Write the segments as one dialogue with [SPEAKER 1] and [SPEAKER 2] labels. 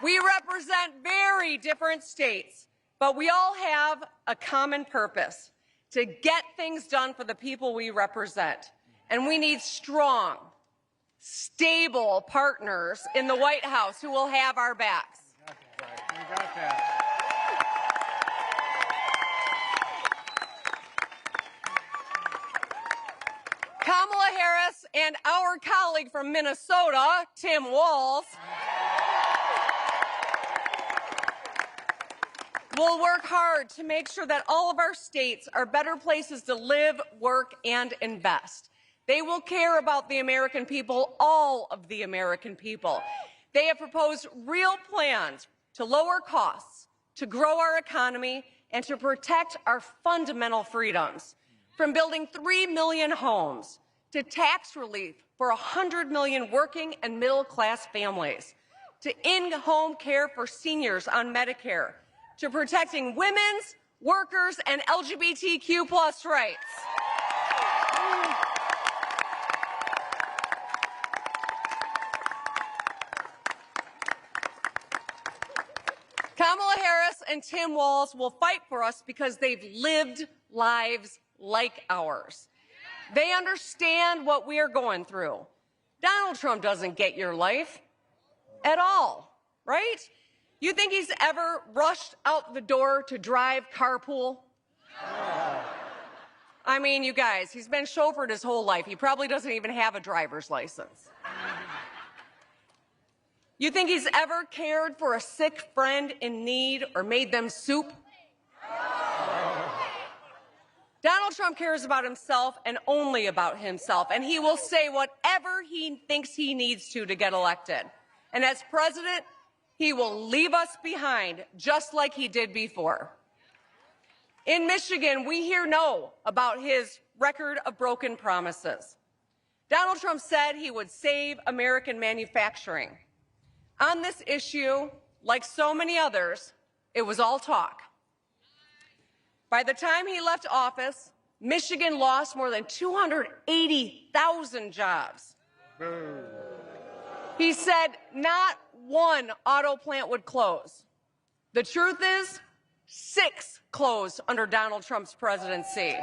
[SPEAKER 1] We represent very different states, but we all have a common purpose: to get things done for the people we represent. And we need strong, stable partners in the White House who will have our backs.
[SPEAKER 2] You got that.
[SPEAKER 1] Kamala Harris and our colleague from Minnesota, Tim Walz, will work hard to make sure that all of our states are better places to live, work, and invest. They will care about the American people, all of the American people. They have proposed real plans to lower costs, to grow our economy, and to protect our fundamental freedoms. From building 3 million homes to tax relief for 100 million working and middle-class families, to in-home care for seniors on Medicare, to protecting women's, workers, and LGBTQ+ rights. Kamala Harris and Tim Walz will fight for us because they've lived lives like ours. They understand what we are going through. Donald Trump doesn't get your life at all, right? You think he's ever rushed out the door to drive carpool? I mean, you guys, he's been chauffeured his whole life. He probably doesn't even have a driver's license. You think he's ever cared for a sick friend in need or made them soup? Donald Trump cares about himself and only about himself, and he will say whatever he thinks he needs to get elected. And as president, he will leave us behind just like he did before. In Michigan, we hear no about his record of broken promises. Donald Trump said he would save American manufacturing. On this issue, like so many others, it was all talk. By the time he left office, Michigan lost more than 280,000 jobs. He said not one auto plant would close. The truth is, 6 closed under Donald Trump's presidency.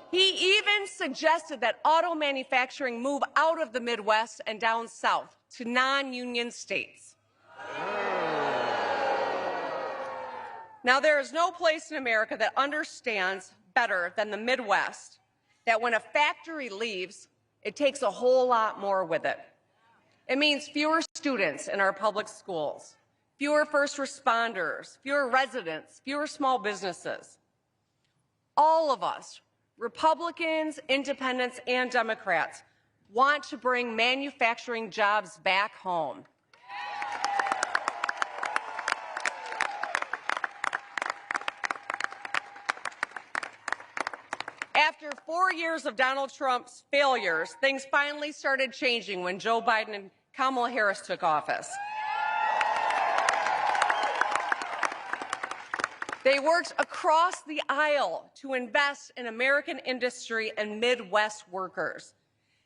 [SPEAKER 1] He even suggested that auto manufacturing move out of the Midwest and down south to non-union states. Now, there is no place in America that understands better than the Midwest that when a factory leaves, it takes a whole lot more with it. It means fewer students in our public schools, fewer first responders, fewer residents, fewer small businesses. All of us, Republicans, independents, and Democrats, want to bring manufacturing jobs back home. After 4 years of Donald Trump's failures, things finally started changing when Joe Biden and Kamala Harris took office. They worked across the aisle to invest in American industry and Midwest workers.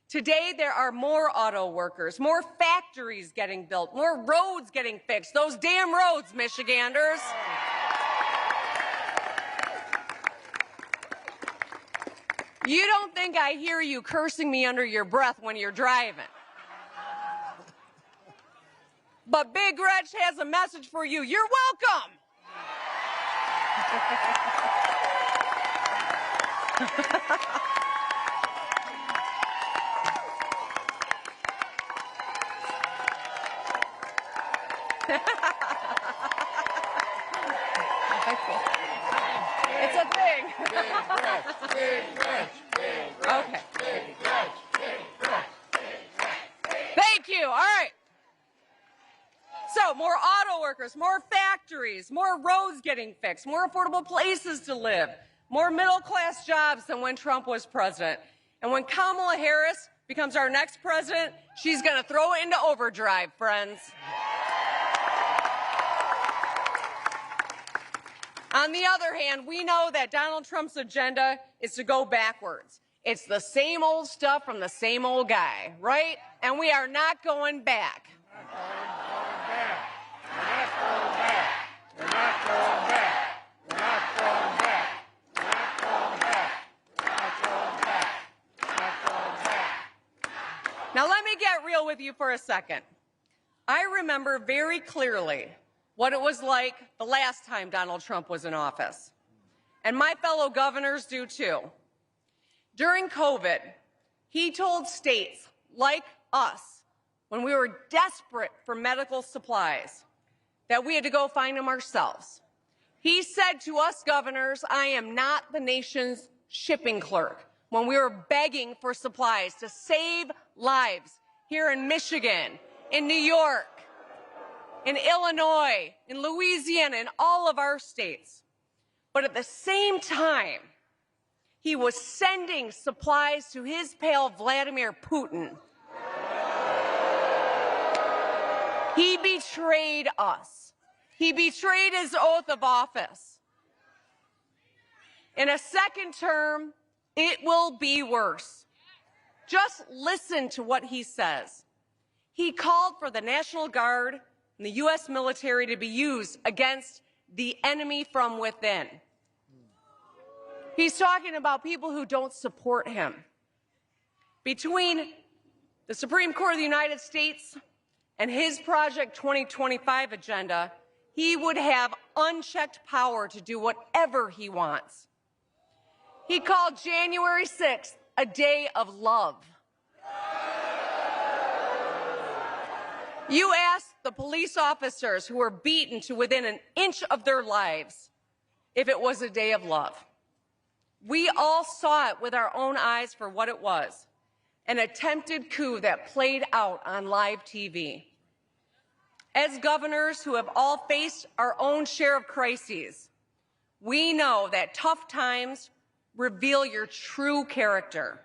[SPEAKER 1] Today, there are more auto workers, more factories getting built, more roads getting fixed. Those damn roads, Michiganders. You don't think I hear you cursing me under your breath when you're driving. But Big Gretch has a message for you. You're welcome. It's a thing. Okay. Thank you. All right. So, more auto workers, more factories, more roads getting fixed, more affordable places to live, more middle-class jobs than when Trump was president. And when Kamala Harris becomes our next president, she's going to throw it into overdrive, friends. On the other hand, we know that Donald Trump's agenda is to go backwards. It's the same old stuff from the same old guy, right? And we are not going back.
[SPEAKER 2] Going back. We're not going back. We're not going back. We're not going back. We're not going back. We're not going back. We're not going back.
[SPEAKER 1] Now let me get real with you for a second. I remember very clearly what it was like the last time Donald Trump was in office. And my fellow governors do too. During COVID, he told states like us, when we were desperate for medical supplies, that we had to go find them ourselves. He said to us governors, I am not the nation's shipping clerk, when we were begging for supplies to save lives here in Michigan, in New York, in Illinois, in Louisiana, in all of our states. But at the same time, he was sending supplies to his pal Vladimir Putin. He betrayed us. He betrayed his oath of office. In a second term, it will be worse. Just listen to what he says. He called for the National Guard and the U.S. military to be used against the enemy from within. He's talking about people who don't support him. Between the Supreme Court of the United States and his Project 2025 agenda, he would have unchecked power to do whatever he wants. He called January 6th a day of love. You asked the police officers who were beaten to within an inch of their lives if it was a day of love. We all saw it with our own eyes for what it was, an attempted coup that played out on live TV. As governors who have all faced our own share of crises, we know that tough times reveal your true character.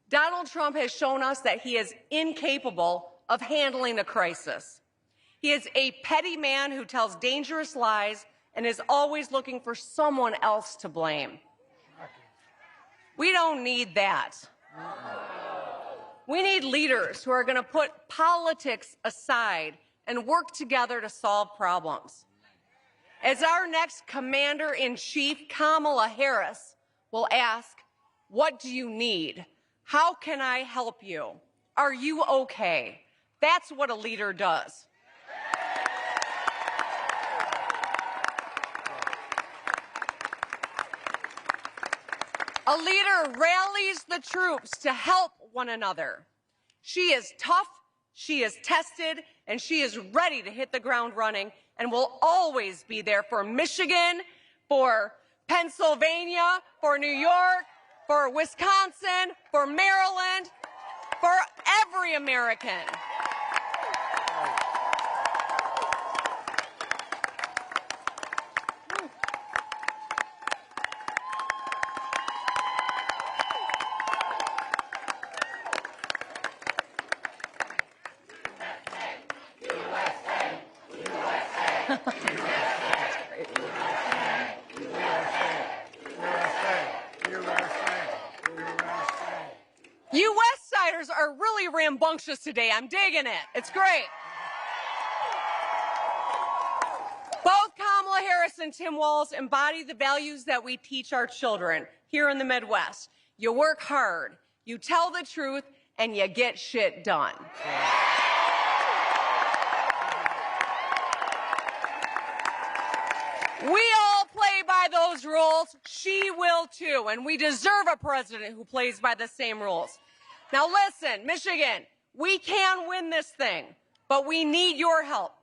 [SPEAKER 1] Donald Trump has shown us that he is incapable of handling a crisis. He is a petty man who tells dangerous lies and is always looking for someone else to blame. We don't need that. We need leaders who are going to put politics aside and work together to solve problems. As our next Commander-in-Chief, Kamala Harris, will ask, what do you need? How can I help you? Are you okay? That's what a leader does. A leader rallies the troops to help one another. She is tough, she is tested, and she is ready to hit the ground running and will always be there for Michigan, for Pennsylvania, for New York, for Wisconsin, for Maryland, for every American. You West Siders are really rambunctious today. I'm digging it. It's great. Both Kamala Harris and Tim Walz embody the values that we teach our children here in the Midwest. You work hard, you tell the truth, and you get shit done. We all play by those rules. She will too, and we deserve a president who plays by the same rules. Now listen, Michigan, we can win this thing, but we need your help.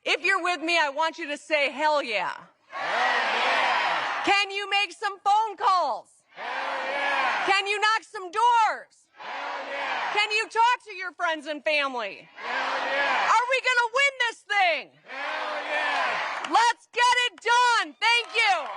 [SPEAKER 1] If you're with me, I want you to say, hell yeah.
[SPEAKER 2] Hell yeah.
[SPEAKER 1] Can you make some phone calls?
[SPEAKER 2] Hell yeah.
[SPEAKER 1] Can you knock some doors?
[SPEAKER 2] Hell yeah.
[SPEAKER 1] Can you talk to your friends and family?
[SPEAKER 2] Hell yeah.
[SPEAKER 1] Are we going to win this thing?
[SPEAKER 2] Hell yeah.
[SPEAKER 1] Let's get it done. Thank you.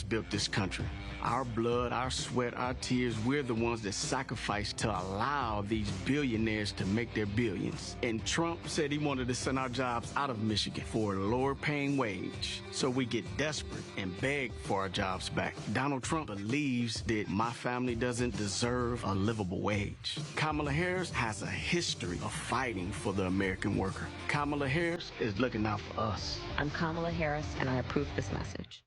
[SPEAKER 3] built this country. Our blood, our sweat, our tears, we're the ones that sacrificed to allow these billionaires to make their billions. And Trump said he wanted to send our jobs out of Michigan for a lower paying wage. So we get desperate and beg for our jobs back. Donald Trump believes that my family doesn't deserve a livable wage. Kamala Harris has a history of fighting for the American worker. Kamala Harris is looking out for us.
[SPEAKER 4] I'm Kamala Harris, and I approve this message.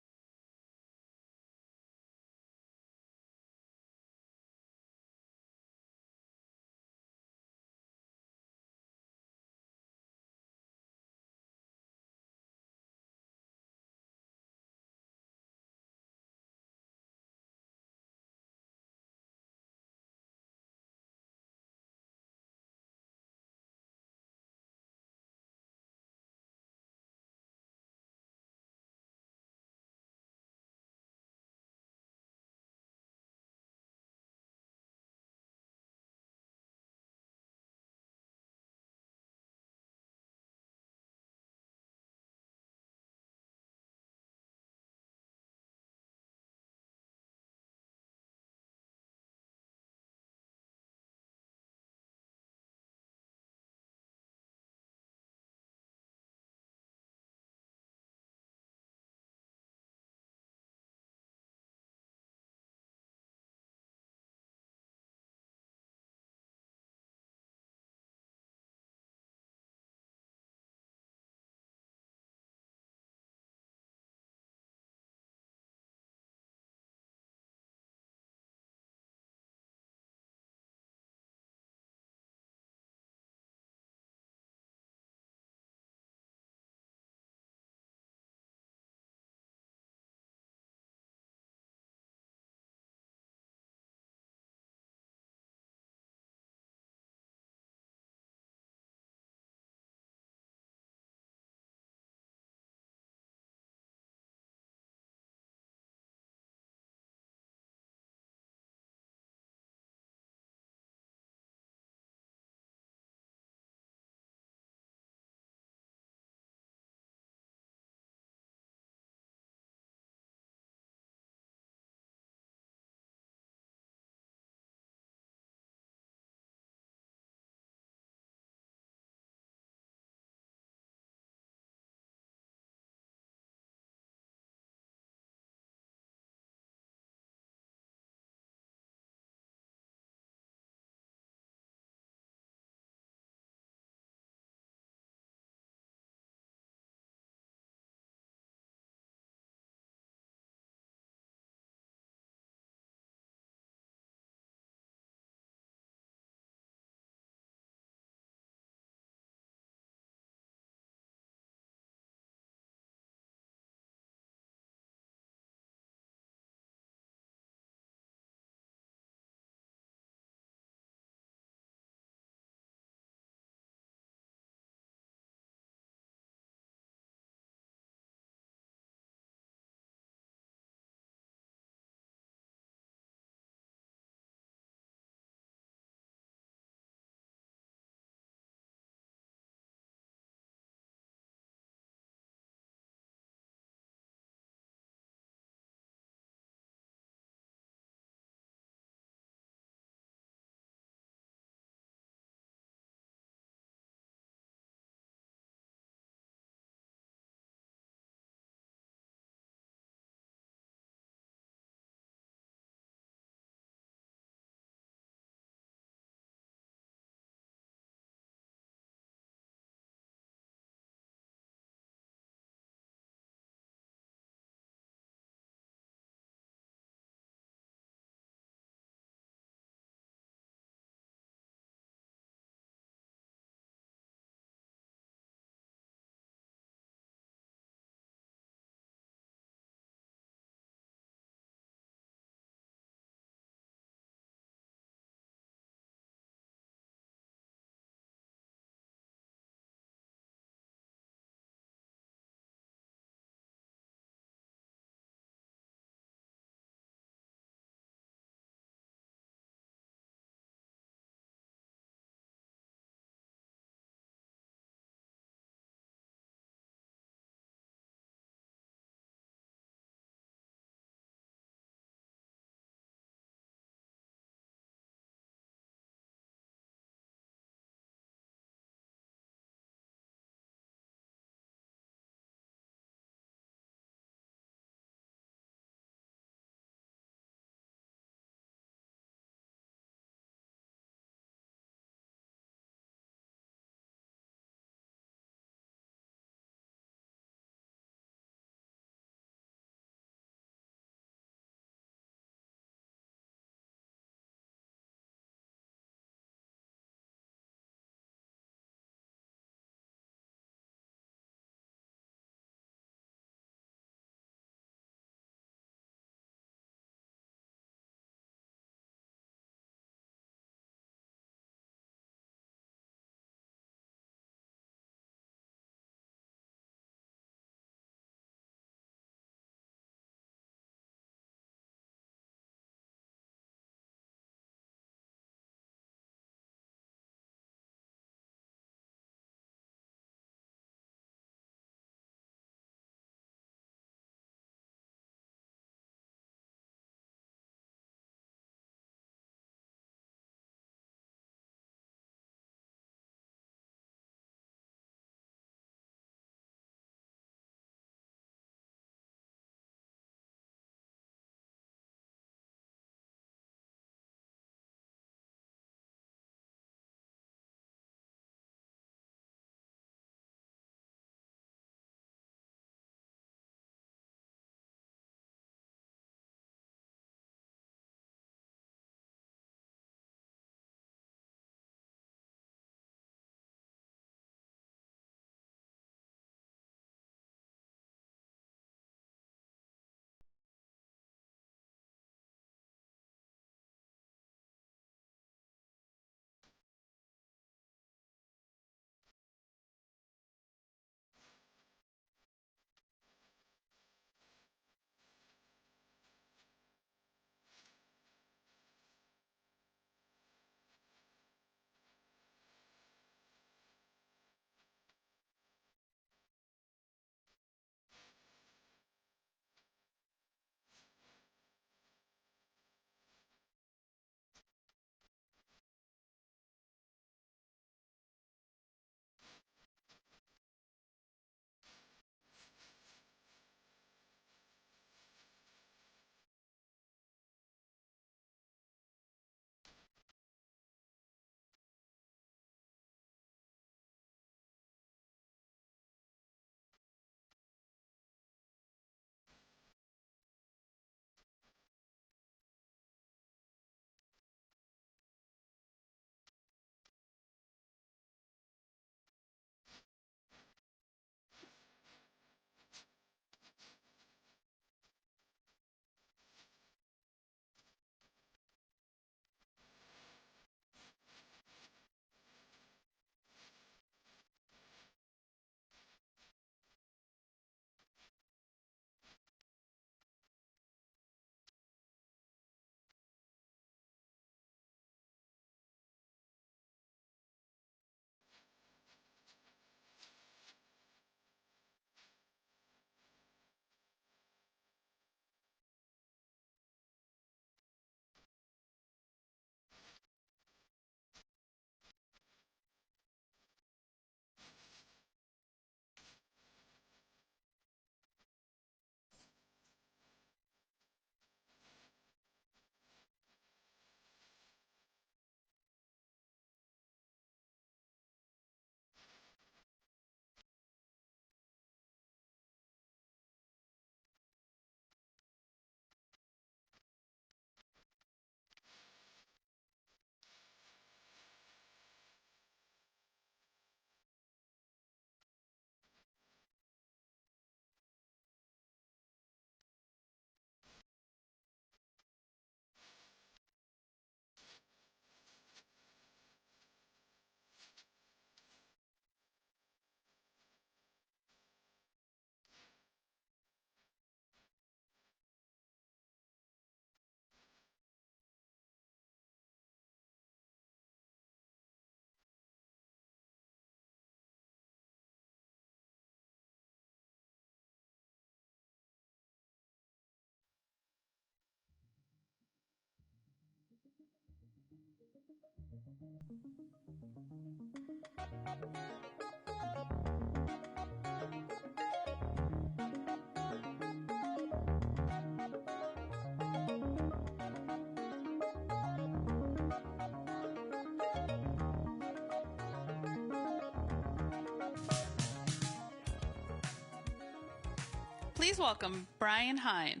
[SPEAKER 5] Please welcome Brian Hine.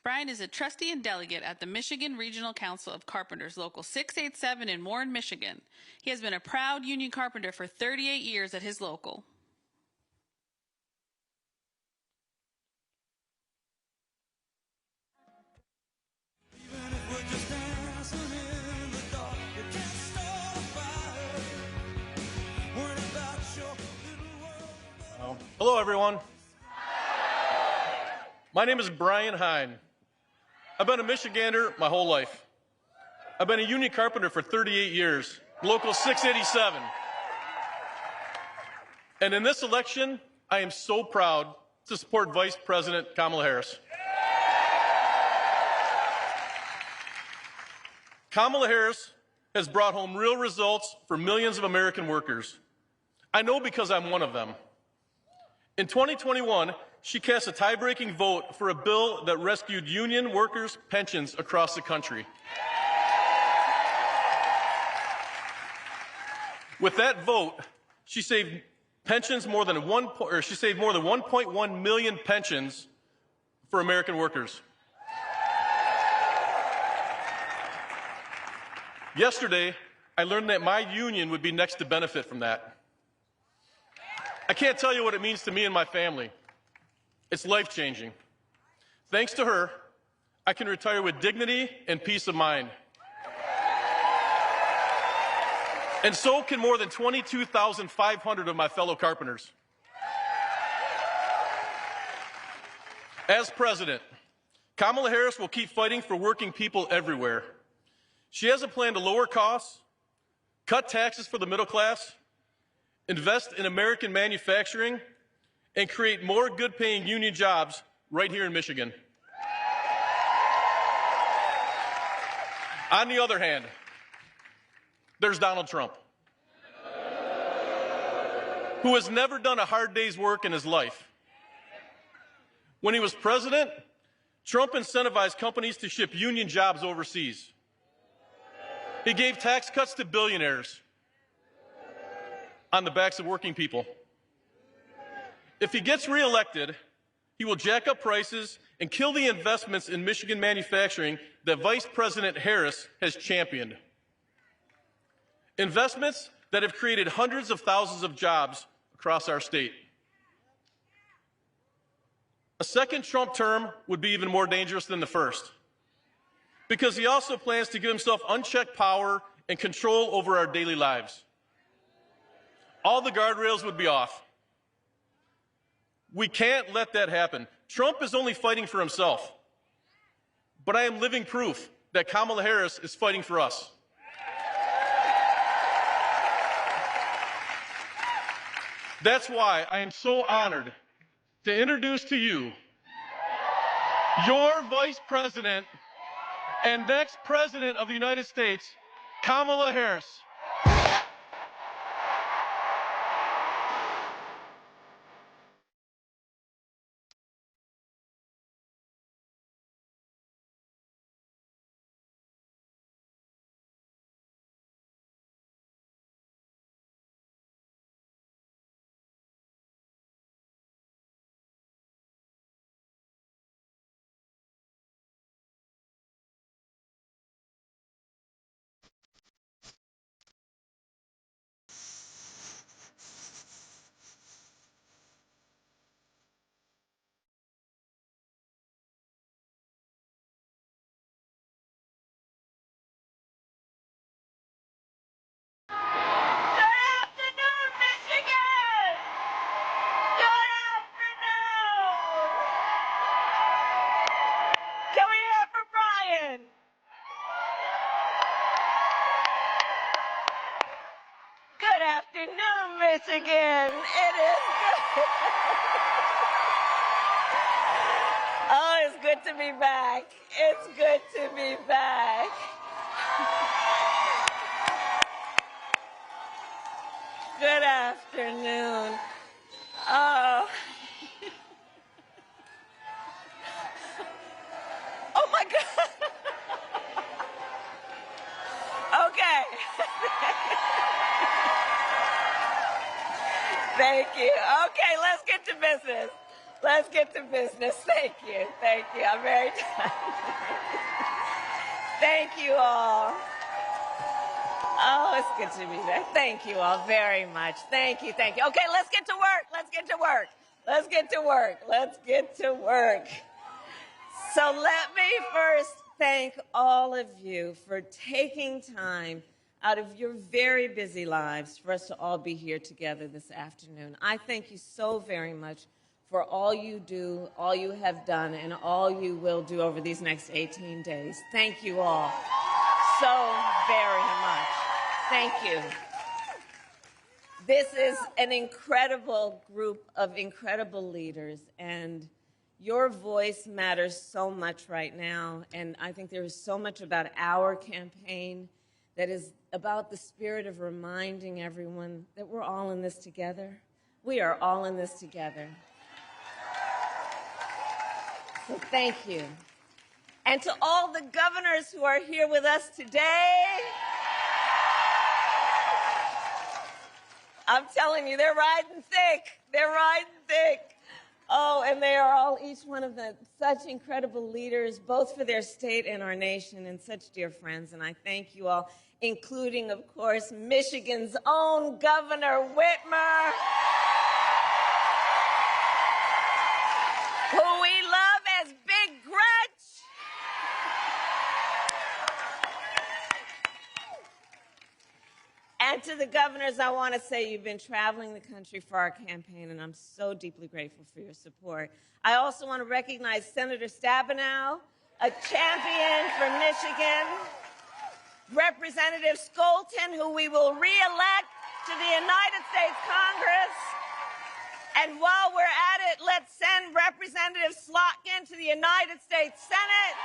[SPEAKER 5] Brian is a trustee and delegate at the Michigan Regional Council of Carpenters, Local 687 in Warren, Michigan. He has been a proud union carpenter for 38 years at his local.
[SPEAKER 6] Hello, everyone. My name is Brian Hine. I've been a Michigander my whole life. I've been a union carpenter for 38 years, Local 687. And in this election, I am so proud to support Vice President Kamala Harris. Kamala Harris has brought home real results for millions of American workers. I know because I'm one of them. In 2021, she cast a tie-breaking vote for a bill that rescued union workers' pensions across the country. With that vote, she saved pensions more than 1.1 million pensions for American workers. Yesterday, I learned that my union would be next to benefit from that. I can't tell you what it means to me and my family. It's life-changing. Thanks to her, I can retire with dignity and peace of mind. And so can more than 22,500 of my fellow carpenters. As president, Kamala Harris will keep fighting for working people everywhere. She has a plan to lower costs, cut taxes for the middle class, invest in American manufacturing, and create more good-paying union jobs right here in Michigan. On the other hand, there's Donald Trump, who has never done a hard day's work in his life. When he was president, Trump incentivized companies to ship union jobs overseas. He gave tax cuts to billionaires on the backs of working people. If he gets reelected, he will jack up prices and kill the investments in Michigan manufacturing that Vice President Harris has championed. Investments that have created hundreds of thousands of jobs across our state. A second Trump term would be even more dangerous than the first, because he also plans to give himself unchecked power and control over our daily lives. All the guardrails would be off. We can't let that happen. Trump is only fighting for himself. But I am living proof that Kamala Harris is fighting for us. That's why I am so honored to introduce to you your Vice President and next President of the United States, Kamala Harris.
[SPEAKER 7] Good afternoon, Michigan. It is good. Oh, it's good to be back. It's good to be back. afternoon. Oh. Oh my God. Okay. Thank you. Okay, let's get to business. Let's get to business. Thank you. Thank you. I'm very tired. Thank you all. Oh, it's good to be there. Thank you all very much. Thank you. Thank you. Okay, let's get to work. Let's get to work. Let's get to work. Let's get to work. So let me first thank all of you for taking time out of your very busy lives for us to all be here together this afternoon. I thank you so very much for all you do, all you have done, and all you will do over these next 18 days. Thank you all so very much. Thank you. This is an incredible group of incredible leaders, and your voice matters so much right now, and I think there is so much about our campaign that is about the spirit of reminding everyone that we're all in this together. We are all in this together. So thank you. And to all the governors who are here with us today, I'm telling you, they're riding thick. They're riding thick. Oh, and they are all, each one of them, such incredible leaders, both for their state and our nation, and such dear friends. And I thank you all, including, of course, Michigan's own Governor Whitmer, who we love as Big Gretch. And to the governors, I want to say you've been traveling the country for our campaign, and I'm so deeply grateful for your support. I also want to recognize Senator Stabenow, a champion for Michigan, Representative Skolton, who we will re-elect to the United States Congress. And while we're at it, let's send Representative Slotkin to the United States Senate.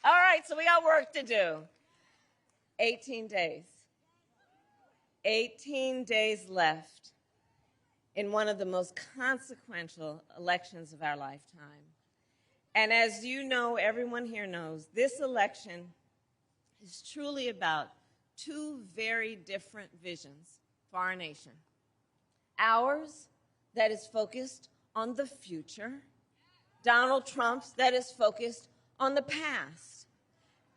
[SPEAKER 7] All right, so we got work to do. 18 days. 18 days left in one of the most consequential elections of our lifetime. And as you know, everyone here knows, this election is truly about two very different visions for our nation. Ours, that is focused on the future. Donald Trump's, that is focused on the past.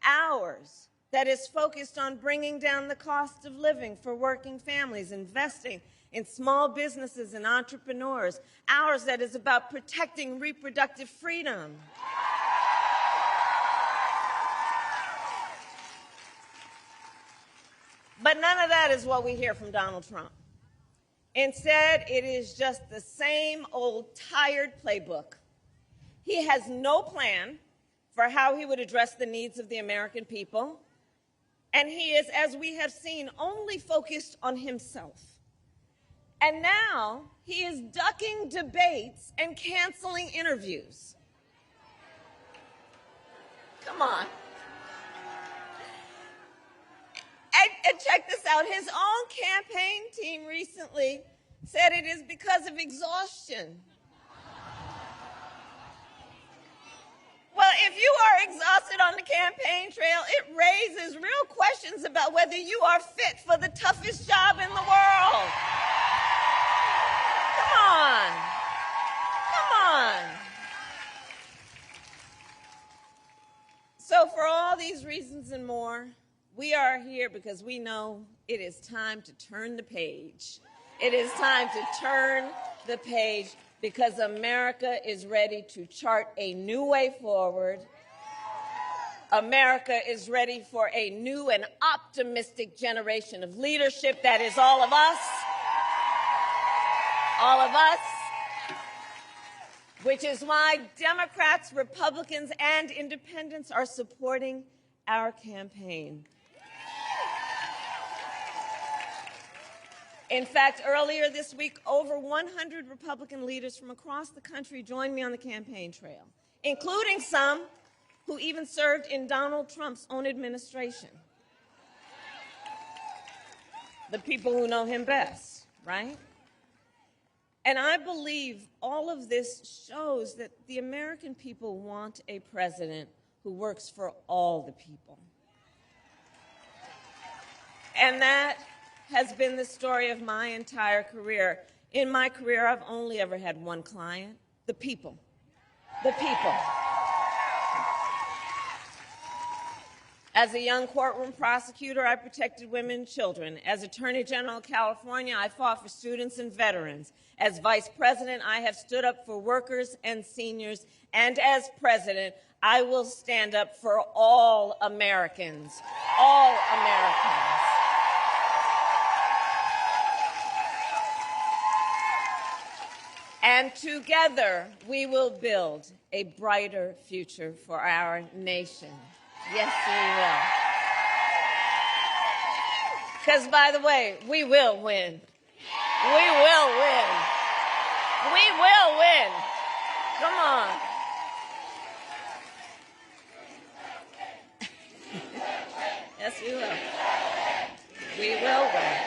[SPEAKER 7] Ours, that is focused on bringing down the cost of living for working families, investing in small businesses and entrepreneurs. Ours, that is about protecting reproductive freedom. But none of that is what we hear from Donald Trump. Instead, it is just the same old tired playbook. He has no plan for how he would address the needs of the American people. And he is, as we have seen, only focused on himself. And now he is ducking debates and canceling interviews. Come on. And check this out. His own campaign team recently said it is because of exhaustion. Well, if you are exhausted on the campaign trail, it raises real questions about whether you are fit for the toughest job in the world. Come on. Come on. So for all these reasons and more, we are here because we know it is time to turn the page. It is time to turn the page because America is ready to chart a new way forward. America is ready for a new and optimistic generation of leadership that is all of us. All of us. Which is why Democrats, Republicans, and independents are supporting our campaign. In fact, earlier this week, over 100 Republican leaders from across the country joined me on the campaign trail, including some who even served in Donald Trump's own administration. the people who know him best, right? And I believe all of this shows that the American people want a president who works for all the people. And that has been the story of my entire career. In my career, I've only ever had one client, the people. The people. As a young courtroom prosecutor, I protected women and children. As Attorney General of California, I fought for students and veterans. As Vice President, I have stood up for workers and seniors. And as President, I will stand up for all Americans. All Americans. And together, we will build a brighter future for our nation. Yes, we will. Because, by the way, we will win. We will win. We will win. Come on. Yes, we will. We will win.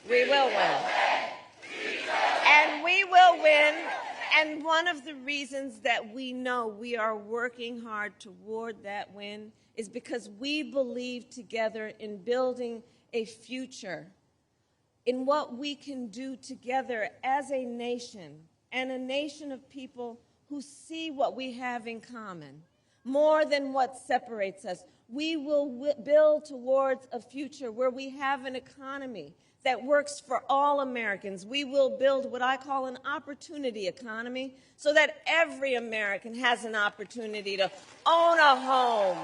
[SPEAKER 7] We will win. And we will win. And one of the reasons that we know we are working hard toward that win is because we believe together in building a future, in what we can do together as a nation, and a nation of people who see what we have in common, more than what separates us. We will build towards a future where we have an economy that works for all Americans. We will build what I call an opportunity economy so that every American has an opportunity to own a home,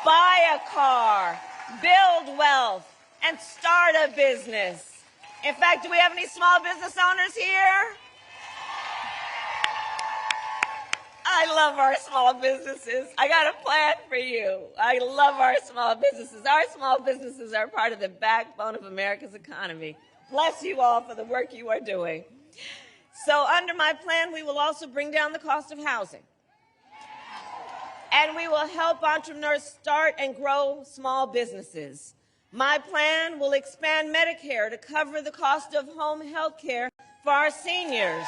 [SPEAKER 7] buy a car, build wealth, and start a business. In fact, do we have any small business owners here? I love our small businesses. I got a plan for you. I love our small businesses. Our small businesses are part of the backbone of America's economy. Bless you all for the work you are doing. So under my plan, we will also bring down the cost of housing. And we will help entrepreneurs start and grow small businesses. My plan will expand Medicare to cover the cost of home health care for our seniors,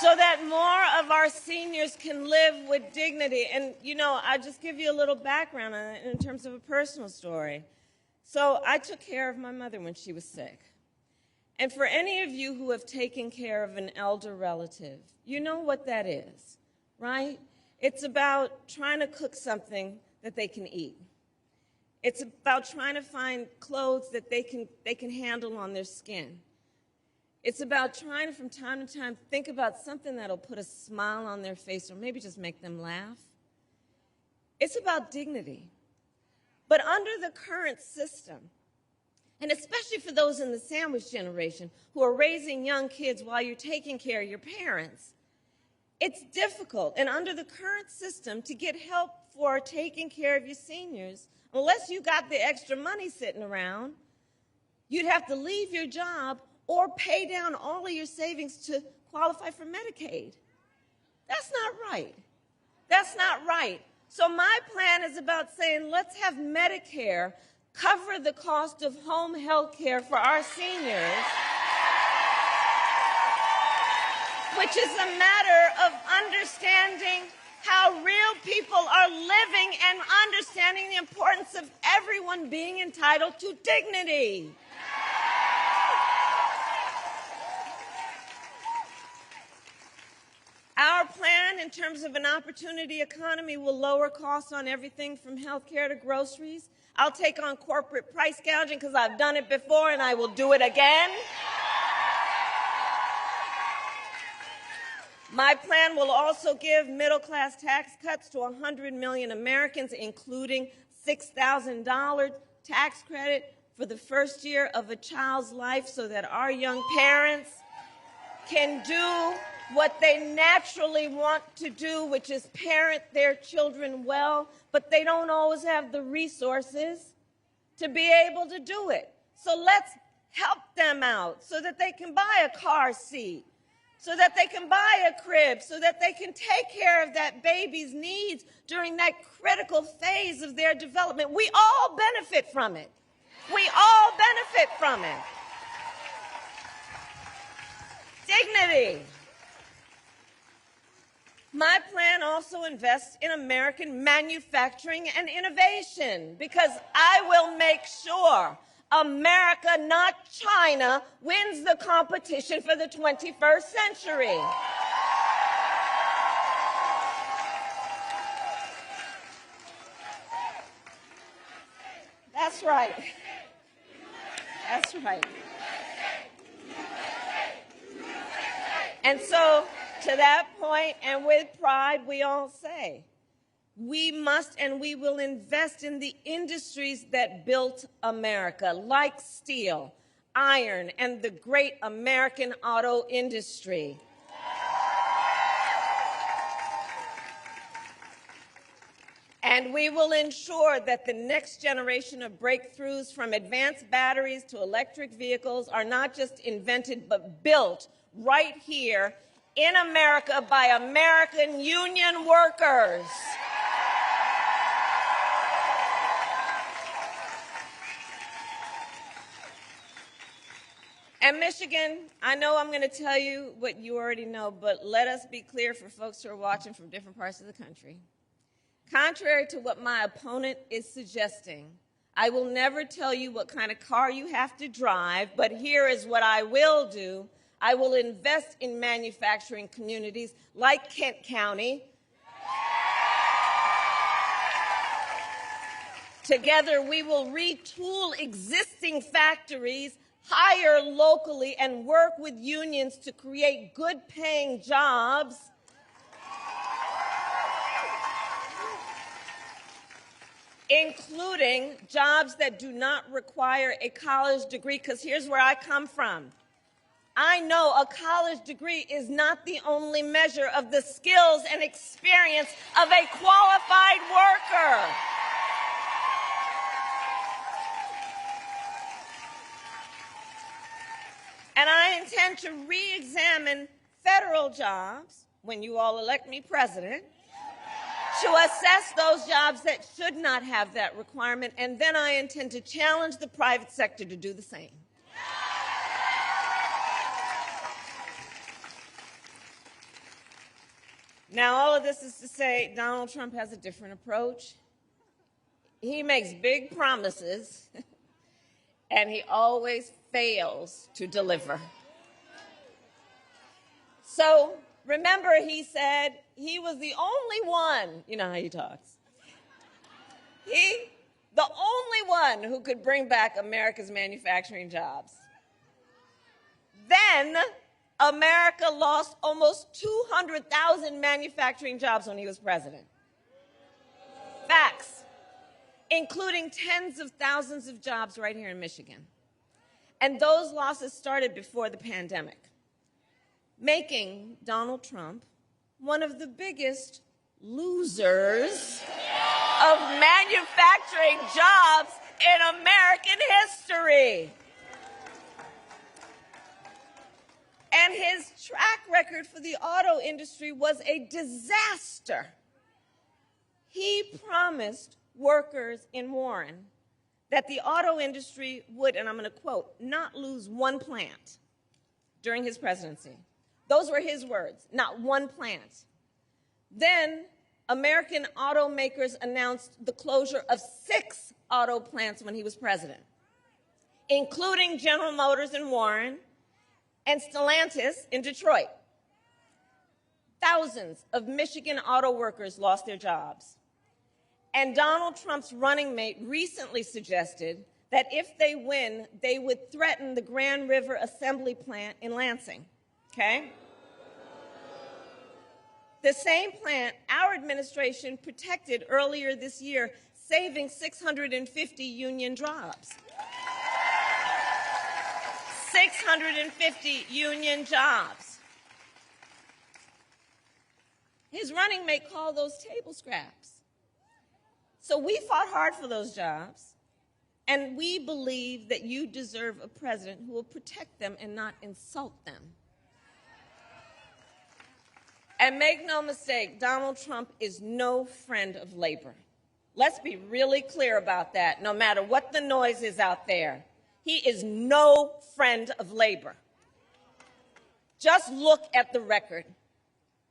[SPEAKER 7] so that more of our seniors can live with dignity. And, you know, I'll just give you a little background on it in terms of a personal story. So I took care of my mother when she was sick. And for any of you who have taken care of an elder relative, you know what that is, right? It's about trying to cook something that they can eat. It's about trying to find clothes that they can handle on their skin. It's about trying to, from time to time, think about something that'll put a smile on their face or maybe just make them laugh. It's about dignity. But under the current system, and especially for those in the sandwich generation who are raising young kids while you're taking care of your parents, it's difficult. And under the current system, to get help for taking care of your seniors, unless you got the extra money sitting around, you'd have to leave your job or pay down all of your savings to qualify for Medicaid. That's not right. That's not right. So my plan is about saying, let's have Medicare cover the cost of home health care for our seniors, which is a matter of understanding how real people are living and understanding the importance of everyone being entitled to dignity. Our plan in terms of an opportunity economy will lower costs on everything from health care to groceries. I'll take on corporate price gouging because I've done it before and I will do it again. My plan will also give middle-class tax cuts to 100 million Americans, including $6,000 tax credit for the first year of a child's life so that our young parents can do what they naturally want to do, which is parent their children well, but they don't always have the resources to be able to do it. So let's help them out so that they can buy a car seat, so that they can buy a crib, so that they can take care of that baby's needs during that critical phase of their development. We all benefit from it. We all benefit from it. Dignity. My plan also invests in American manufacturing and innovation because I will make sure America, not China, wins the competition for the 21st century. That's right. That's right. And so, to that point, and with pride, we all say, we must and we will invest in the industries that built America, like steel, iron, and the great American auto industry. And we will ensure that the next generation of breakthroughs, from advanced batteries to electric vehicles, are not just invented but built right here in America by American union workers. And Michigan, I know I'm going to tell you what you already know, but let us be clear for folks who are watching from different parts of the country. Contrary to what my opponent is suggesting, I will never tell you what kind of car you have to drive, but here is what I will do. I will invest in manufacturing communities like Kent County. Together, we will retool existing factories, hire locally, and work with unions to create good-paying jobs. Including jobs that do not require a college degree, because here's where I come from. I know a college degree is not the only measure of the skills and experience of a qualified worker. And I intend to re-examine federal jobs when you all elect me president, to assess those jobs that should not have that requirement, and then I intend to challenge the private sector to do the same. Now, all of this is to say Donald Trump has a different approach. He makes big promises, and he always fails to deliver. So, remember, he said he was the only one, you know how he talks, the only one who could bring back America's manufacturing jobs. Then, America lost almost 200,000 manufacturing jobs when he was president. Facts, including tens of thousands of jobs right here in Michigan. And those losses started before the pandemic, making Donald Trump one of the biggest losers of manufacturing jobs in American history. And his track record for the auto industry was a disaster. He promised workers in Warren that the auto industry would, and I'm going to quote, not lose one plant during his presidency. Those were his words, not one plant. Then American automakers announced the closure of 6 auto plants when he was president, including General Motors in Warren and Stellantis in Detroit. Thousands of Michigan auto workers lost their jobs. And Donald Trump's running mate recently suggested that if they win, they would threaten the Grand River assembly plant in Lansing, okay? The same plant our administration protected earlier this year, saving 650 union jobs. 650 union jobs. His running mate called those table scraps. So we fought hard for those jobs, and we believe that you deserve a president who will protect them and not insult them. And make no mistake, Donald Trump is no friend of labor. Let's be really clear about that, no matter what the noise is out there. He is no friend of labor. Just look at the record.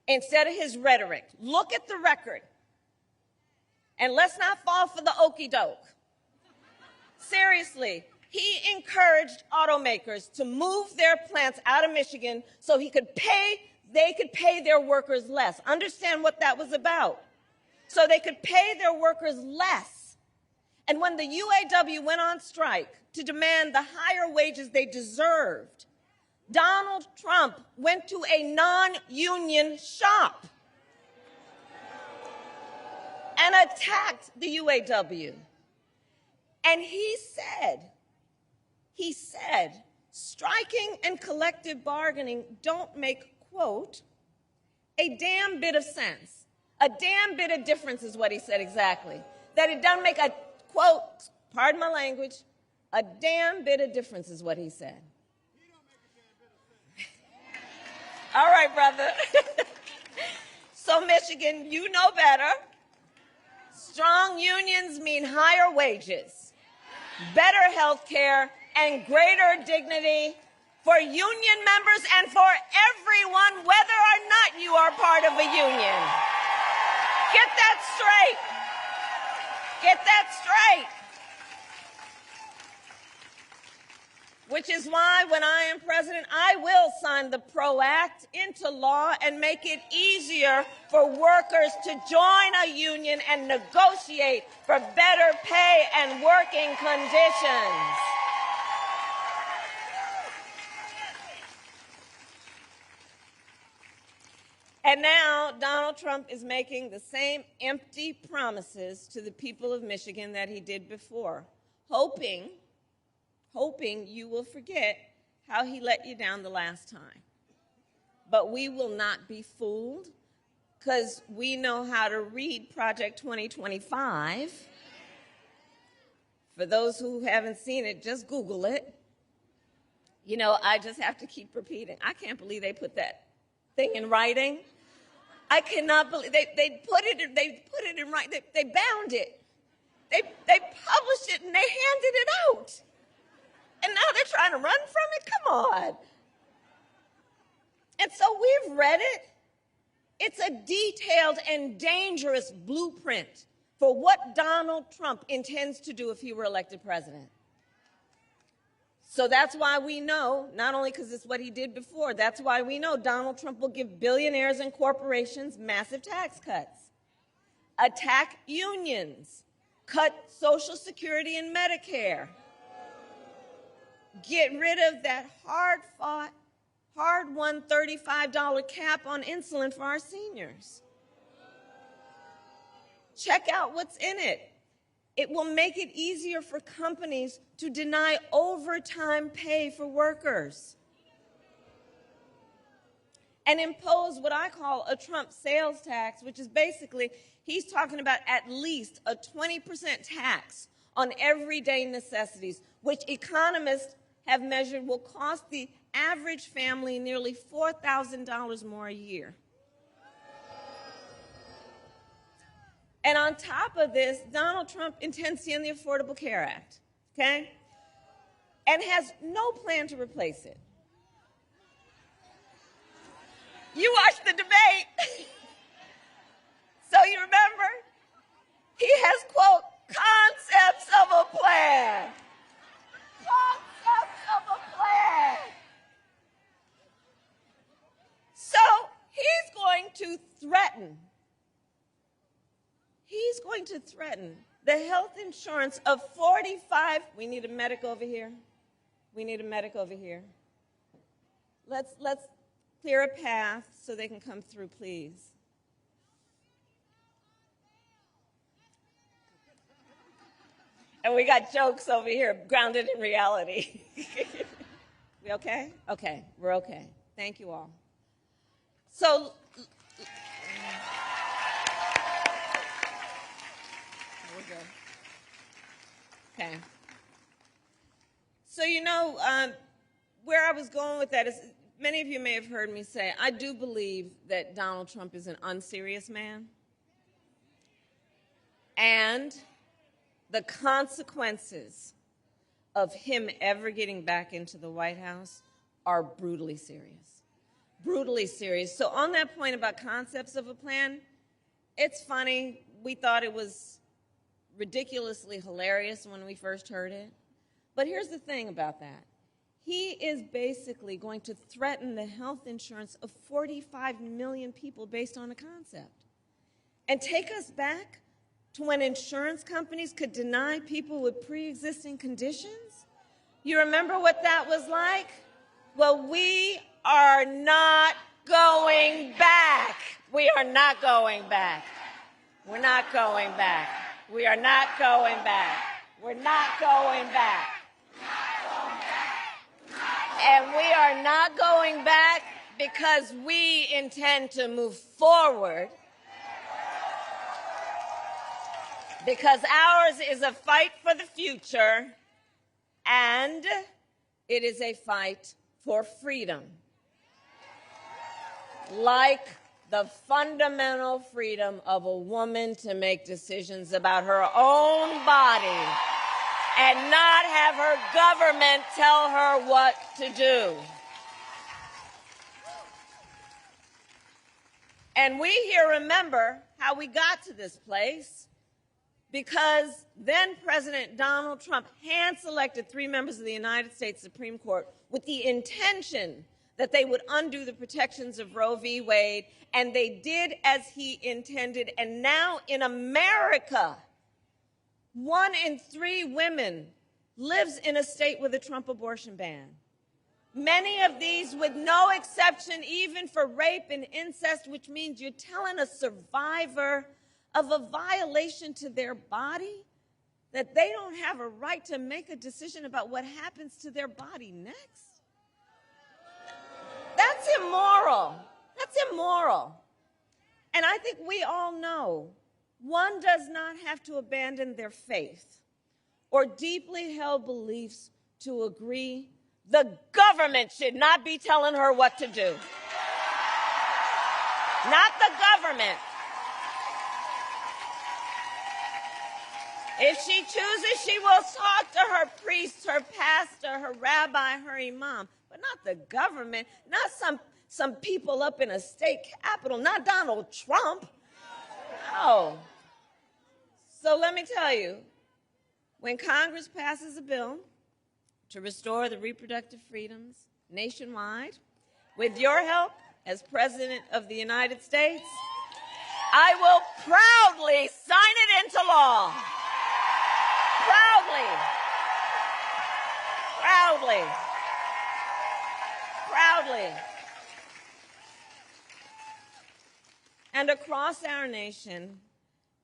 [SPEAKER 7] Instead of his rhetoric, look at the record. And let's not fall for the okie doke. Seriously, he encouraged automakers to move their plants out of Michigan so they could pay their workers less. Understand what that was about. So they could pay their workers less. And when the UAW went on strike to demand the higher wages they deserved, Donald Trump went to a non-union shop and attacked the UAW. And he said, striking and collective bargaining don't make, quote, a damn bit of sense. A damn bit of difference is what he said exactly. That it doesn't make a, quote, pardon my language, a damn bit of difference is what he said. All right, brother. So, Michigan, you know better. Strong unions mean higher wages, better health care, and greater dignity for union members and for everyone, whether or not you are part of a union. Get that straight. Get that straight. Which is why, when I am president, I will sign the PRO Act into law and make it easier for workers to join a union and negotiate for better pay and working conditions. And now Donald Trump is making the same empty promises to the people of Michigan that he did before, hoping you will forget how he let you down the last time. But we will not be fooled, because we know how to read Project 2025. For those who haven't seen it, just Google it. You know, I just have to keep repeating. I can't believe they put that thing in writing. I cannot believe they put it in writing. They bound it. They published it and they handed it out. And now they're trying to run from it? Come on. And so we've read it. It's a detailed and dangerous blueprint for what Donald Trump intends to do if he were elected president. So that's why we know, not only because it's what he did before, that's why we know Donald Trump will give billionaires and corporations massive tax cuts, attack unions, cut Social Security and Medicare, get rid of that hard-fought, hard-won $35 cap on insulin for our seniors. Check out what's in it. It will make it easier for companies to deny overtime pay for workers and impose what I call a Trump sales tax, which is basically, he's talking about at least a 20% tax on everyday necessities, which economists have measured will cost the average family nearly $4,000 more a year. And on top of this, Donald Trump intends to end the Affordable Care Act, okay? And has no plan to replace it. You watched the debate. So you remember? He has, quote, concepts of a plan. Concepts of a plan. So he's going to threaten the health insurance of 45, we need a medic over here. We need a medic over here. Let's clear a path so they can come through, please. And we got jokes over here, grounded in reality. We okay? Okay, we're okay. Thank you all. So, okay. So, you know, where I was going with that is, many of you may have heard me say, I do believe that Donald Trump is an unserious man. And the consequences of him ever getting back into the White House are brutally serious. Brutally serious. So on that point about concepts of a plan, it's funny. We thought it was ridiculously hilarious when we first heard it. But here's the thing about that. He is basically going to threaten the health insurance of 45 million people based on a concept. And take us back to when insurance companies could deny people with pre-existing conditions? You remember what that was like? Well, we are not going back. We are not going back. We're not going back. We are not going back. We're not going back. And we are not going back because we intend to move forward, because ours is a fight for the future, and it is a fight for freedom. Like the fundamental freedom of a woman to make decisions about her own body and not have her government tell her what to do. And we here remember how we got to this place, because then President Donald Trump hand-selected 3 members of the United States Supreme Court with the intention that they would undo the protections of Roe v. Wade, and they did as he intended. And now in America, 1 in 3 women lives in a state with a Trump abortion ban. Many of these with no exception even for rape and incest, which means you're telling a survivor of a violation to their body that they don't have a right to make a decision about what happens to their body next. That's immoral. That's immoral. And I think we all know one does not have to abandon their faith or deeply held beliefs to agree the government should not be telling her what to do. Not the government. If she chooses, she will talk to her priest, her pastor, her rabbi, her imam, but not the government, not some people up in a state capitol, not Donald Trump. No. So let me tell you, when Congress passes a bill to restore the reproductive freedoms nationwide, with your help as President of the United States, I will proudly sign it into law. Proudly. Proudly. Proudly. And across our nation,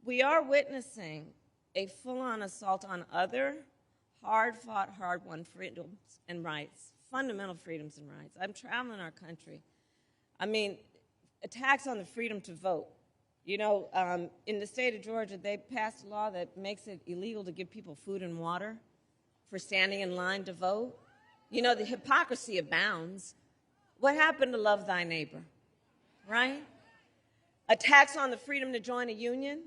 [SPEAKER 7] we are witnessing a full-on assault on other hard-fought, hard-won freedoms and rights, fundamental freedoms and rights. I'm traveling our country. I mean, attacks on the freedom to vote. You know, in the state of Georgia, they passed a law that makes it illegal to give people food and water for standing in line to vote. You know, the hypocrisy abounds. What happened to love thy neighbor, right? Attacks on the freedom to join a union,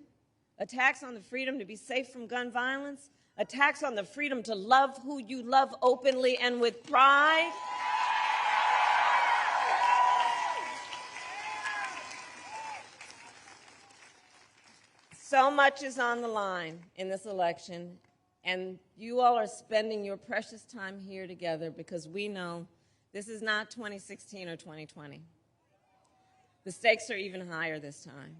[SPEAKER 7] attacks on the freedom to be safe from gun violence, attacks on the freedom to love who you love openly and with pride. So much is on the line in this election, and you all are spending your precious time here together because we know this is not 2016 or 2020. The stakes are even higher this time.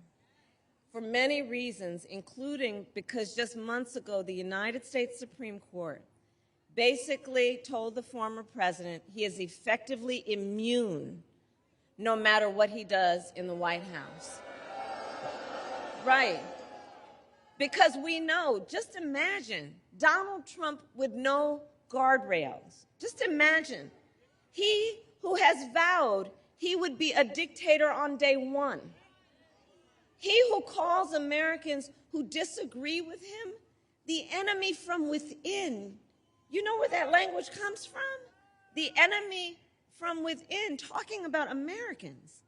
[SPEAKER 7] For many reasons, including because just months ago, the United States Supreme Court basically told the former president he is effectively immune no matter what he does in the White House. Right. Because we know, just imagine Donald Trump with no guardrails. Just imagine. He who has vowed he would be a dictator on day one. He who calls Americans who disagree with him the enemy from within. You know where that language comes from? The enemy from within, talking about Americans.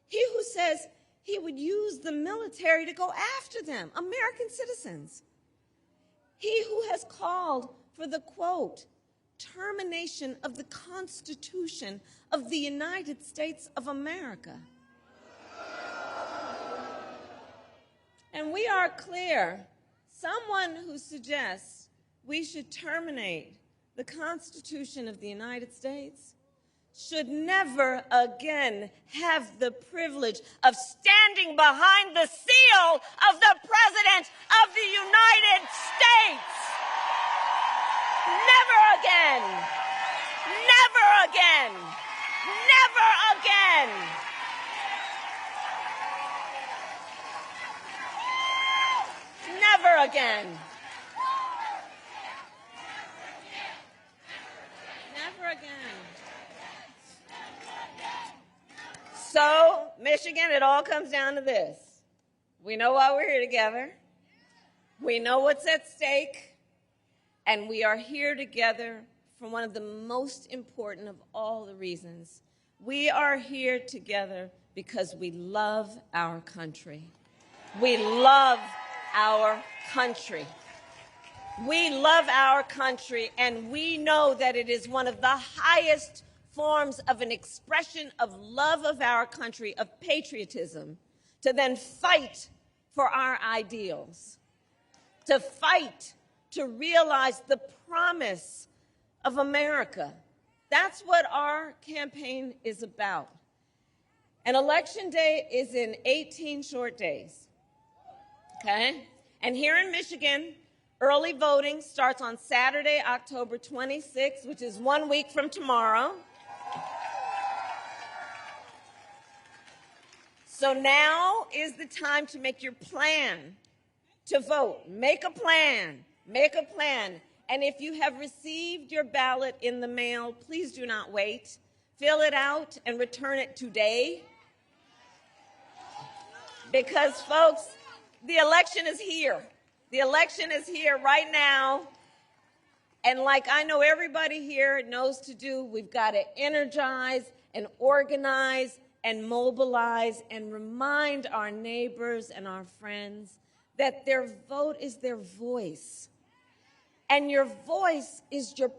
[SPEAKER 7] He who says he would use the military to go after them, American citizens. He who has called for the, quote, termination of the Constitution of the United States of America. And we are clear, someone who suggests we should terminate the Constitution of the United States should never again have the privilege of standing behind the seal of the President of the United States. Never again. Never again. Never again. Never again. Never again. So, Michigan, it all comes down to this. We know why we're here together. We know what's at stake. And we are here together for one of the most important of all the reasons. We are here together because we love our country. We love our country. We love our country, and we know that it is one of the highest forms of an expression of love of our country, of patriotism, to then fight for our ideals, to fight to realize the promise of America. That's what our campaign is about. And Election Day is in 18 short days, okay? And here in Michigan, early voting starts on Saturday, October 26th, which is 1 week from tomorrow. So now is the time to make your plan to vote. Make a plan. Make a plan. And if you have received your ballot in the mail, please do not wait. Fill it out and return it today. Because, folks, the election is here. The election is here right now. And like I know everybody here knows to do, we've got to energize and organize and mobilize and remind our neighbors and our friends that their vote is their voice. And your voice is your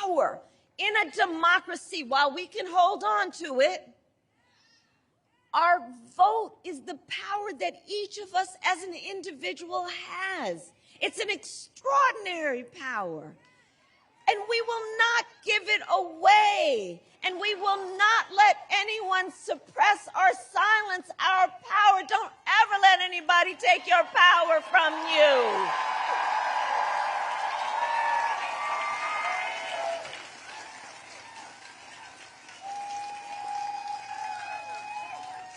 [SPEAKER 7] power. In a democracy, while we can hold on to it, our vote is the power that each of us as an individual has. It's an extraordinary power. And we will not give it away. And we will not let anyone suppress or silence our power. Don't ever let anybody take your power from you.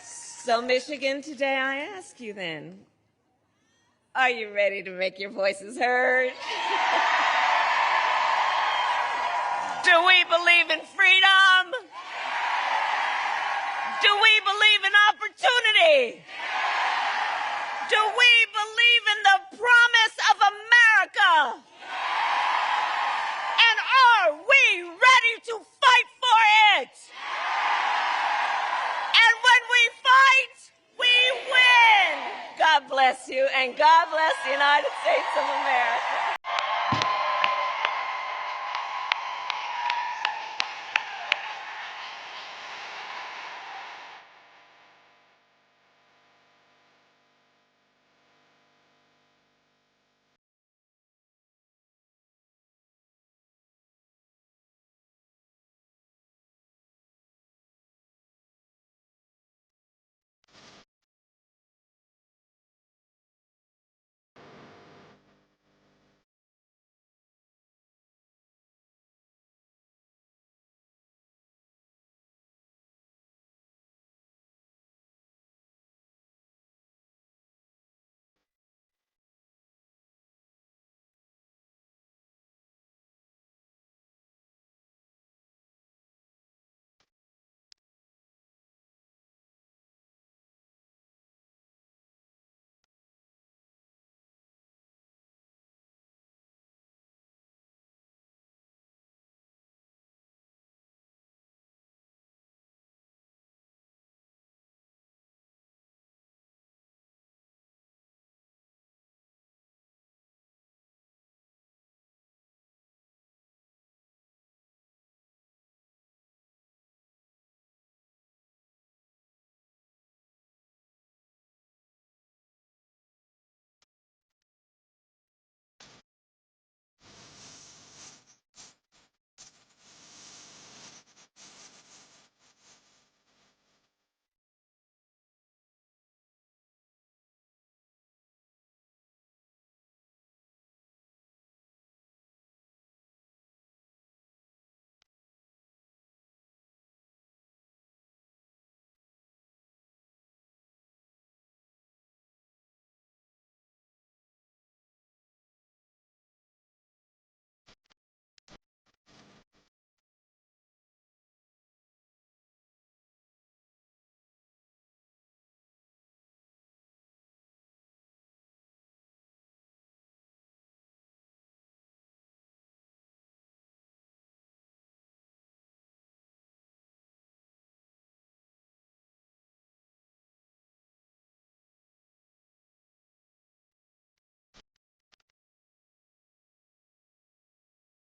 [SPEAKER 7] So, Michigan, today I ask you then, are you ready to make your voices heard? Do we believe in freedom? Do we believe in opportunity? Do we believe in the promise of America? And are we ready to fight for it? And when we fight, we win. God bless you, and God bless the United States of America.